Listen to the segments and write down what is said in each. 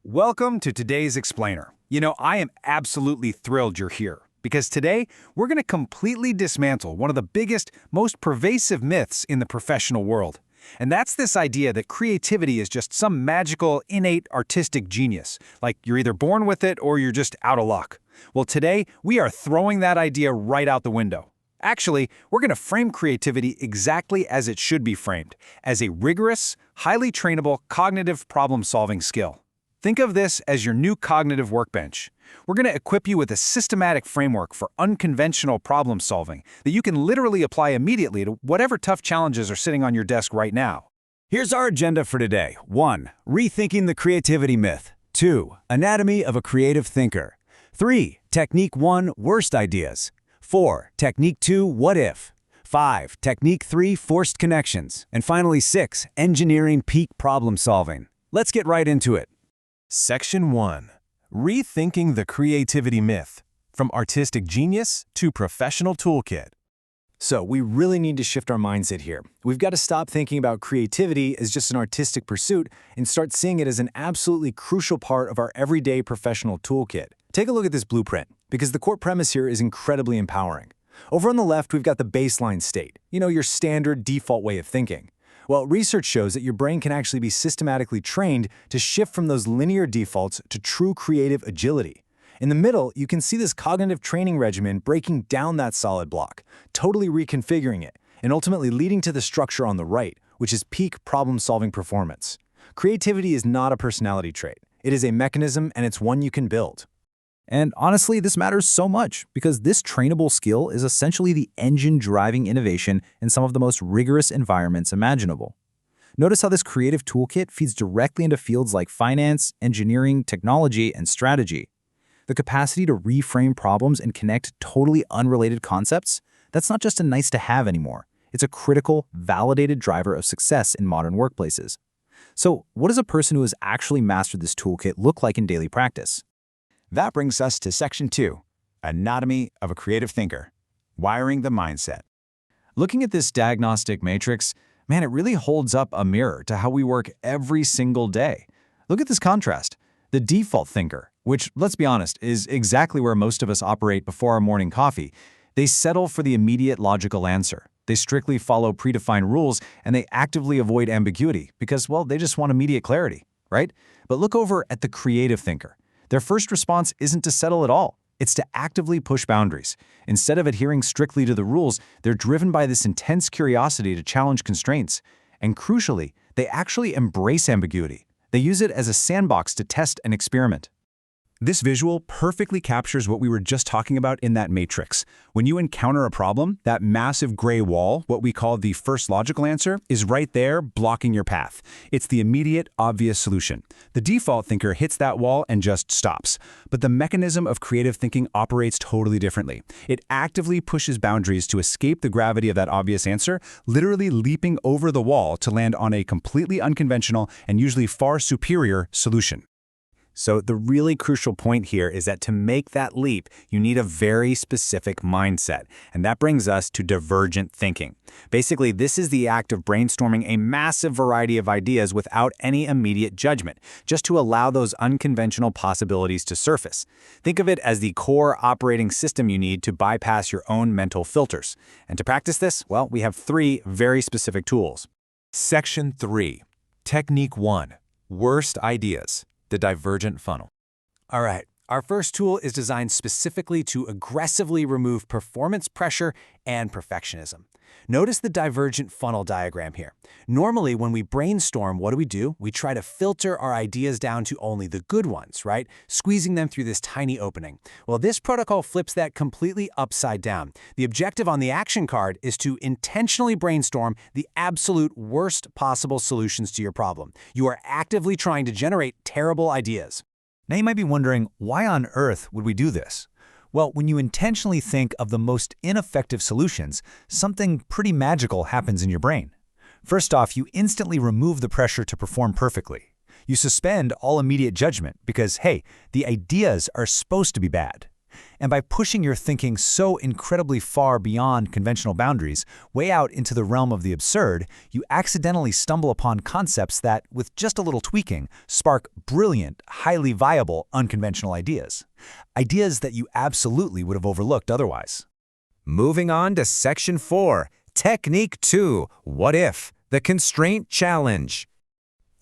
Welcome to today's Explainer. I am absolutely thrilled you're here, because today we're going to completely dismantle one of the biggest, most pervasive myths in the professional world. And that's this idea that creativity is just some magical, innate artistic genius, like you're either born with it or you're just out of luck. Well, today we are throwing that idea right out the window. Actually, we're going to frame creativity exactly as it should be framed, as a rigorous, highly trainable cognitive problem-solving skill. Think of this as your new cognitive workbench. We're going to equip you with a systematic framework for unconventional problem solving that you can literally apply immediately to whatever tough challenges are sitting on your desk right now. Here's our agenda for today. 1. Rethinking the creativity myth. 2. Anatomy of a creative thinker. 3. Technique 1. Worst ideas. 4. Technique 2. What if? 5. Technique 3. Forced connections. And finally 6. Engineering peak problem solving. Let's get right into it. Section 1. Rethinking the creativity myth, from artistic genius to professional toolkit. So we really need to shift our mindset here. We've got to stop thinking about creativity as just an artistic pursuit and start seeing it as an absolutely crucial part of our everyday professional toolkit. Take a look at this blueprint, because the core premise here is incredibly empowering. Over on the left, we've got the baseline state, your standard default way of thinking. Well, research shows that your brain can actually be systematically trained to shift from those linear defaults to true creative agility. In the middle, you can see this cognitive training regimen breaking down that solid block, totally reconfiguring it, and ultimately leading to the structure on the right, which is peak problem-solving performance. Creativity is not a personality trait. It is a mechanism, and it's one you can build. And honestly, this matters so much because this trainable skill is essentially the engine driving innovation in some of the most rigorous environments imaginable. Notice how this creative toolkit feeds directly into fields like finance, engineering, technology, and strategy. The capacity to reframe problems and connect totally unrelated concepts, that's not just a nice-to-have anymore. It's a critical, validated driver of success in modern workplaces. So, what does a person who has actually mastered this toolkit look like in daily practice? That brings us to Section 2, Anatomy of a Creative Thinker, Wiring the Mindset. Looking at this diagnostic matrix, it really holds up a mirror to how we work every single day. Look at this contrast. The default thinker, which, let's be honest, is exactly where most of us operate before our morning coffee, they settle for the immediate logical answer. They strictly follow predefined rules, and they actively avoid ambiguity because, they just want immediate clarity, right? But look over at the creative thinker. Their first response isn't to settle at all. It's to actively push boundaries. Instead of adhering strictly to the rules, they're driven by this intense curiosity to challenge constraints. And crucially, they actually embrace ambiguity. They use it as a sandbox to test and experiment. This visual perfectly captures what we were just talking about in that matrix. When you encounter a problem, that massive gray wall, what we call the first logical answer, is right there blocking your path. It's the immediate, obvious solution. The default thinker hits that wall and just stops. But the mechanism of creative thinking operates totally differently. It actively pushes boundaries to escape the gravity of that obvious answer, literally leaping over the wall to land on a completely unconventional and usually far superior solution. So the really crucial point here is that to make that leap, you need a very specific mindset. And that brings us to divergent thinking. Basically, this is the act of brainstorming a massive variety of ideas without any immediate judgment, just to allow those unconventional possibilities to surface. Think of it as the core operating system you need to bypass your own mental filters. And to practice this, we have 3 very specific tools. Section 3. Technique 1. Worst ideas. The divergent funnel. All right, our first tool is designed specifically to aggressively remove performance pressure and perfectionism. Notice the divergent funnel diagram here. Normally, when we brainstorm, what do? We try to filter our ideas down to only the good ones, right? Squeezing them through this tiny opening. Well, this protocol flips that completely upside down. The objective on the action card is to intentionally brainstorm the absolute worst possible solutions to your problem. You are actively trying to generate terrible ideas. Now you might be wondering, why on earth would we do this? Well, when you intentionally think of the most ineffective solutions, something pretty magical happens in your brain. First off, you instantly remove the pressure to perform perfectly. You suspend all immediate judgment because, hey, the ideas are supposed to be bad. And by pushing your thinking so incredibly far beyond conventional boundaries, way out into the realm of the absurd, you accidentally stumble upon concepts that, with just a little tweaking, spark brilliant, highly viable, unconventional ideas. Ideas that you absolutely would have overlooked otherwise. Moving on to Section 4, Technique 2, What If? The Constraint Challenge.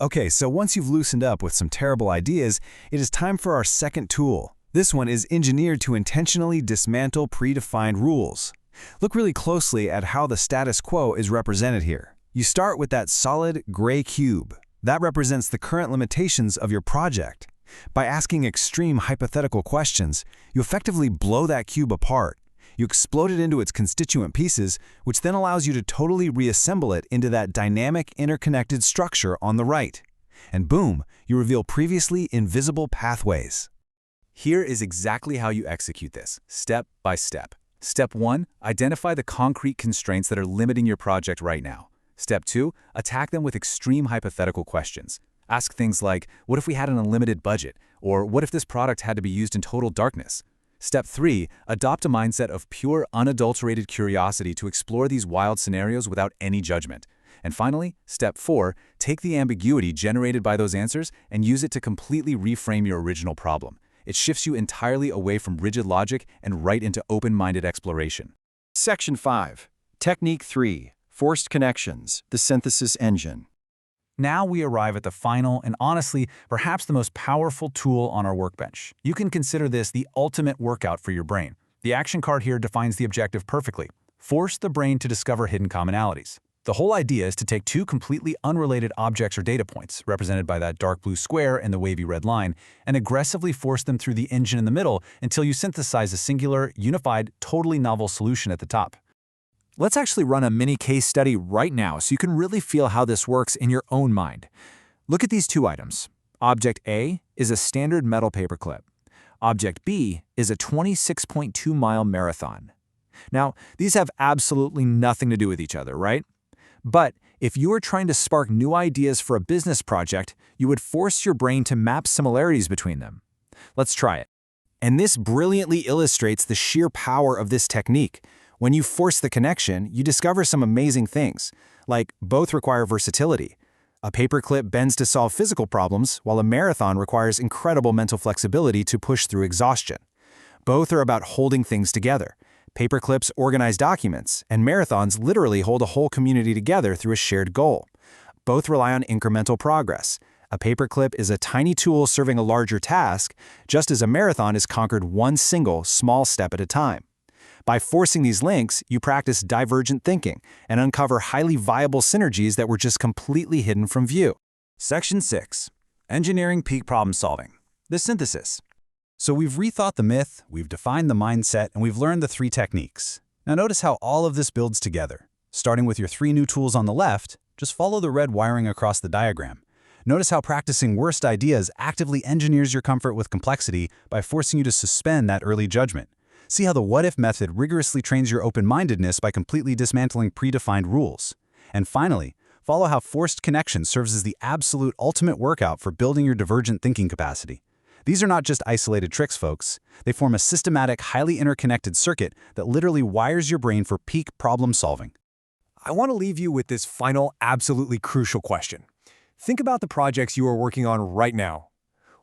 Okay, so once you've loosened up with some terrible ideas, it is time for our second tool. This one is engineered to intentionally dismantle predefined rules. Look really closely at how the status quo is represented here. You start with that solid gray cube. That represents the current limitations of your project. By asking extreme hypothetical questions, you effectively blow that cube apart. You explode it into its constituent pieces, which then allows you to totally reassemble it into that dynamic, interconnected structure on the right. And boom, you reveal previously invisible pathways. Here is exactly how you execute this, step by step. Step 1, identify the concrete constraints that are limiting your project right now. Step 2, attack them with extreme hypothetical questions. Ask things like, what if we had an unlimited budget? Or what if this product had to be used in total darkness? Step 3, adopt a mindset of pure, unadulterated curiosity to explore these wild scenarios without any judgment. And finally, Step 4, take the ambiguity generated by those answers and use it to completely reframe your original problem. It shifts you entirely away from rigid logic and right into open-minded exploration. Section 5, Technique 3, Forced Connections, the Synthesis Engine. Now we arrive at the final and honestly, perhaps the most powerful tool on our workbench. You can consider this the ultimate workout for your brain. The action card here defines the objective perfectly. Force the brain to discover hidden commonalities. The whole idea is to take two completely unrelated objects or data points, represented by that dark blue square and the wavy red line, and aggressively force them through the engine in the middle until you synthesize a singular, unified, totally novel solution at the top. Let's actually run a mini case study right now so you can really feel how this works in your own mind. Look at these two items. Object A is a standard metal paperclip. Object B is a 26.2-mile marathon. Now, these have absolutely nothing to do with each other, right? But if you were trying to spark new ideas for a business project, you would force your brain to map similarities between them. Let's try it. And this brilliantly illustrates the sheer power of this technique. When you force the connection, you discover some amazing things, like both require versatility. A paperclip bends to solve physical problems, while a marathon requires incredible mental flexibility to push through exhaustion. Both are about holding things together. Paperclips organize documents, and marathons literally hold a whole community together through a shared goal. Both rely on incremental progress. A paperclip is a tiny tool serving a larger task, just as a marathon is conquered one single, small step at a time. By forcing these links, you practice divergent thinking and uncover highly viable synergies that were just completely hidden from view. Section 6. Engineering Peak Problem Solving. The synthesis. So we've rethought the myth, we've defined the mindset, and we've learned the 3 techniques. Now notice how all of this builds together. Starting with your 3 new tools on the left, just follow the red wiring across the diagram. Notice how practicing worst ideas actively engineers your comfort with complexity by forcing you to suspend that early judgment. See how the what-if method rigorously trains your open-mindedness by completely dismantling predefined rules. And finally, follow how forced connection serves as the absolute ultimate workout for building your divergent thinking capacity. These are not just isolated tricks, folks. They form a systematic, highly interconnected circuit that literally wires your brain for peak problem solving. I want to leave you with this final, absolutely crucial question. Think about the projects you are working on right now.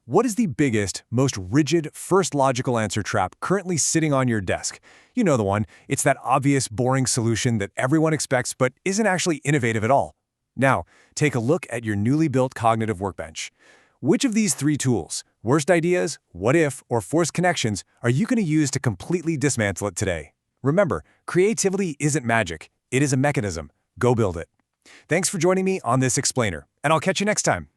What is the biggest, most rigid, first logical answer trap currently sitting on your desk? You know the one. It's that obvious, boring solution that everyone expects but isn't actually innovative at all. Now, take a look at your newly built Cognitive Workbench. Which of these 3 tools, worst ideas, what if, or forced connections, are you going to use to completely dismantle it today? Remember, creativity isn't magic. It is a mechanism. Go build it. Thanks for joining me on this explainer, and I'll catch you next time.